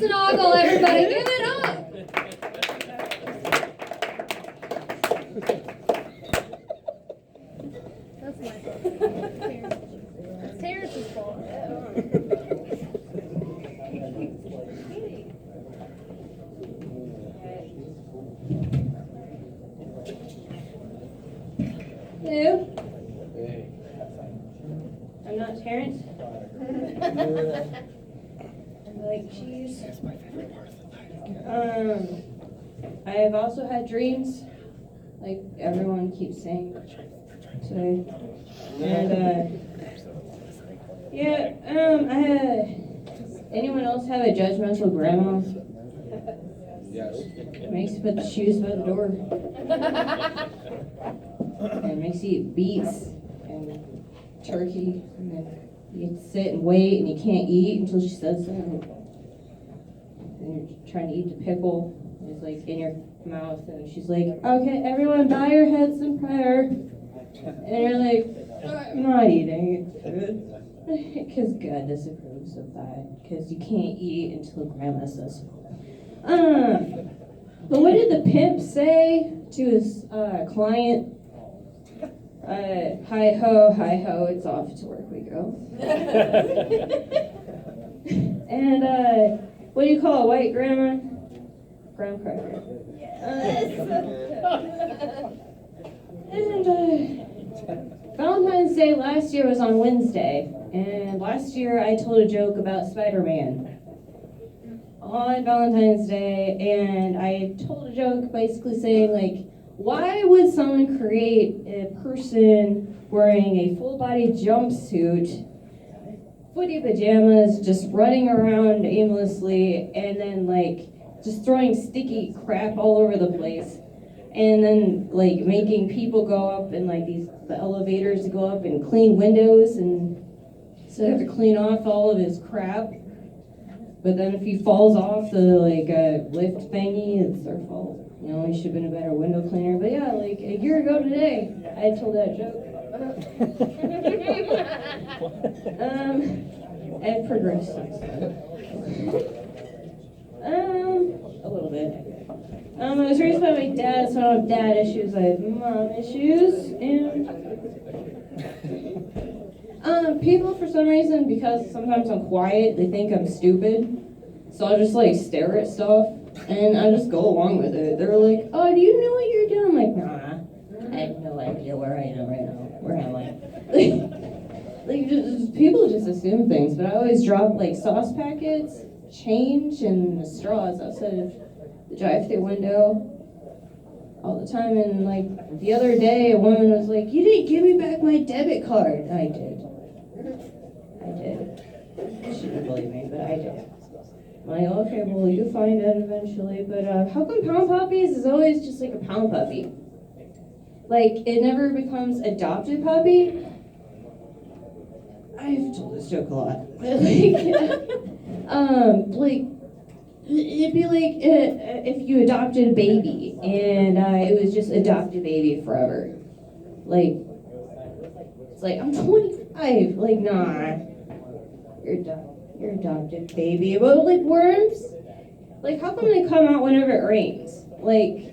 Cheese and ogle, everybody, give it up! That's my fault. It's Terrence's fault. Hello? I'm not Terrence. I like cheese. That's my favorite part of the night. I have also had dreams, like everyone keeps saying today. And I had. Anyone else have a judgmental grandma? Yes. Makes you put the shoes by the door. And makes you eat beets and turkey, and then you have to sit and wait, and you can't eat until she says so. And you're trying to eat the pickle, and it's like in your mouth, and she's like, "Okay, everyone, bow your heads in prayer." And you're like, "I'm not eating it," because God disapproves of that, because you can't eat until Grandma says so. But what did the pimp say to his client? Hi ho, it's off to work we go. And what do you call a white grandma? Graham cracker. And Valentine's Day last year was on Wednesday, and last year I told a joke about Spiderman on Valentine's Day, and I told a joke basically saying, like, why would someone create a person wearing a full-body jumpsuit, footy pajamas, just running around aimlessly, and then, like, just throwing sticky crap all over the place, and then, like, making people go up and, like, the elevators go up and clean windows, and so they have to clean off all of his crap. But then if he falls off the, like, lift thingy, it's their fault. You know, he should have been a better window cleaner. But yeah, like, a year ago today, I told that joke. I've progressed since then. A little bit. I was raised by my dad, so I don't have dad issues, I have mom issues. And people, for some reason, because sometimes I'm quiet, they think I'm stupid. So I'll just, like, stare at stuff, and I just go along with it. They're like, "Oh, do you know what you're doing?" I'm like, "Nah, I have no idea where I am right now. Where am I?" Like, people just assume things, but I always drop, like, sauce packets, change, and straws outside of the drive-thru window all the time. And, like, the other day, a woman was like, "You didn't give me back my debit card." I did. She didn't believe me, but I did. I'm like, okay, well, you'll find out eventually. But how come Pound Puppies is always just like a pound puppy? Like, it never becomes adopted puppy? I've told this joke a lot. But, like, it'd be like if you adopted a baby, and it was just adopted baby forever. Like, it's like, I'm 25. Like, nah. You're adopted, baby. But, like, worms? Like, how come they come out whenever it rains? Like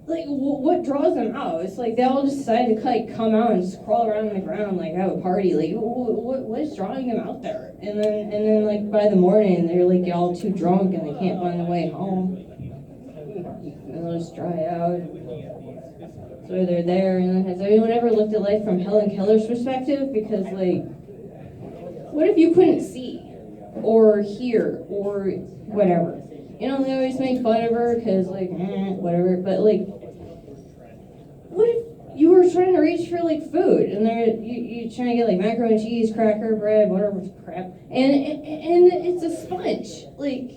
what draws them out? It's like they all just decide to, like, come out and just crawl around on the ground, like, have a party. Like, what is drawing them out there? And then, like, by the morning, they're, like, all too drunk and they can't find their way home. And they'll just dry out. So they're there. And then, has anyone ever looked at life from Helen Keller's perspective? Because, like, what if you couldn't see or hear or whatever? You know, they always make fun of her because, like, whatever. But, like, what if you were trying to reach for, like, food and you're trying to get, like, macaroni and cheese, cracker, bread, whatever crap, and it's a sponge? Like,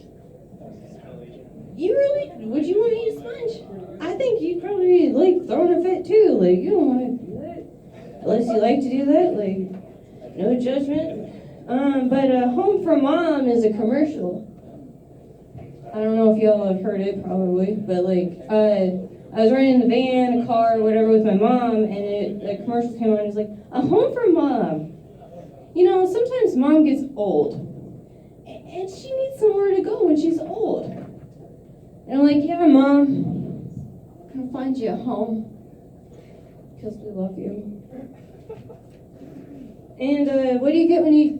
would you want to eat a sponge? I think you'd probably, like, throwing a fit too. Like, you don't want to do that unless you like to do that. Like, no judgment. But Home for Mom is a commercial. I don't know if y'all have heard it, probably, but, like, I was riding in the van, a car, whatever, with my mom, and the commercial came on, and it was like, a home for mom. You know, sometimes mom gets old, and she needs somewhere to go when she's old. And I'm like, yeah, Mom, I'm gonna find you a home. Because we love you. And what do you get when you,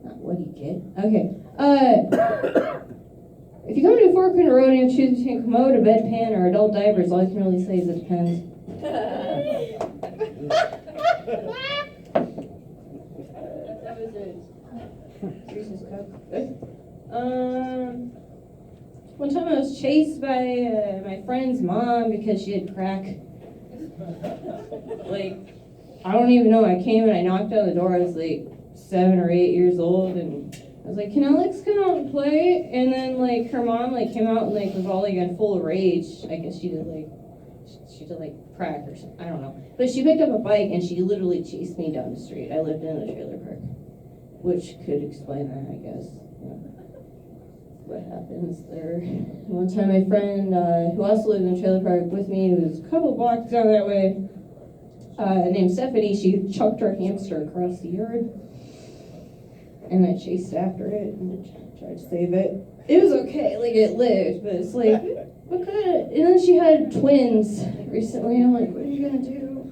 not what do you get? Okay. If you come to a fork in the road and you choose between commode, a bedpan, or adult diapers, all you can really say is it depends. That was it. Reese's Cup. One time I was chased by my friend's mom because she had crack. Like, I don't even know. I came and I knocked on the door. I was like 7 or 8 years old, and I was like, "Can Alex come out and play?" And then like her mom like came out and like was all like in full rage. I guess she did like crack or something. I don't know. But she picked up a bike and she literally chased me down the street. I lived in a trailer park, which could explain that, I guess. Yeah. What happens there? One time, my friend who also lived in a trailer park with me, who was a couple blocks down that way, named Stephanie, she chucked her hamster across the yard. And I chased after it and tried to save it. It was okay, like it lived, but it's like, what kind of... And then she had twins recently, and I'm like, what are you gonna do?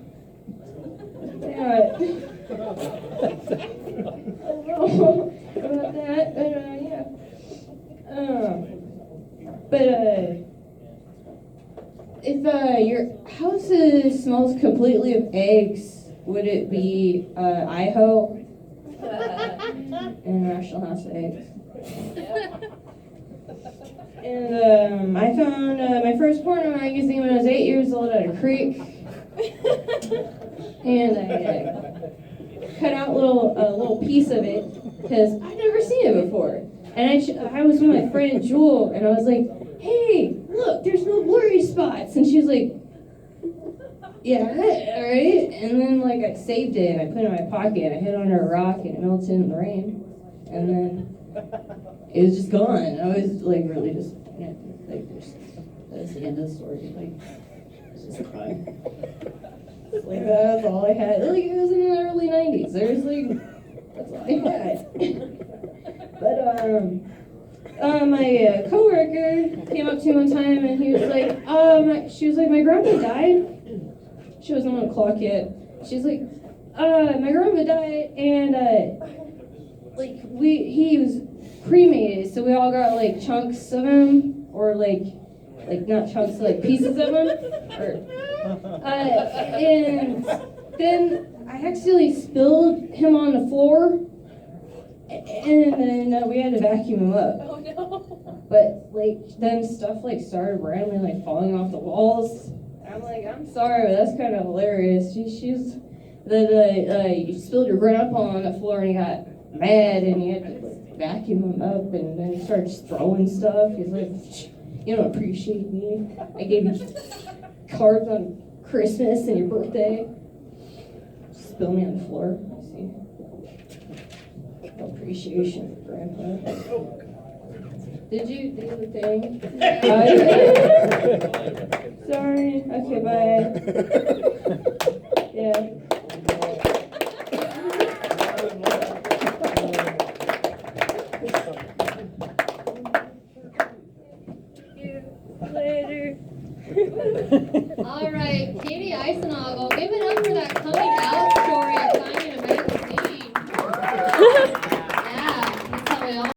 Yeah. I don't know about that, but yeah. But if your house smells completely of eggs, would it be IHO? International House of Eggs. And I found my first porno magazine when I was 8 years old at a creek. And I cut out a little piece of it because I'd never seen it before. And I was with my friend Jewel, and I was like, "Hey, look, there's no blurry spots." And she was like, "Yeah, all right." And then like I saved it and I put it in my pocket and I hid under a rock and it melted in the rain. And then it was just gone. I was like really just that's the end of the story. Like it's just crying. Like that was all I had. Like it was in the early 90s. There was like that's all I had. But my coworker came up to me one time and he was like, she was like, "My grandpa died." She wasn't on the clock yet. She's like, "My grandpa died, and he was cremated, so we all got like chunks of him, or like not chunks, like pieces of him, and then I accidentally spilled him on the floor, and then we had to vacuum him up. Oh no! But like then stuff like started randomly like falling off the walls. I'm like, I'm sorry, but that's kind of hilarious. She's you spilled your grandpa on the floor and he got mad and you had to like, vacuum him up, and then he started just throwing stuff. He's like, "You don't appreciate me. I gave you cards on Christmas and your birthday. Spill me on the floor." You see, no appreciation for grandpa. Did you do the thing? Sorry. Okay, bye. Yeah. Later. All right, Katie Eisenagel, give it up for that coming out story of finding a magazine.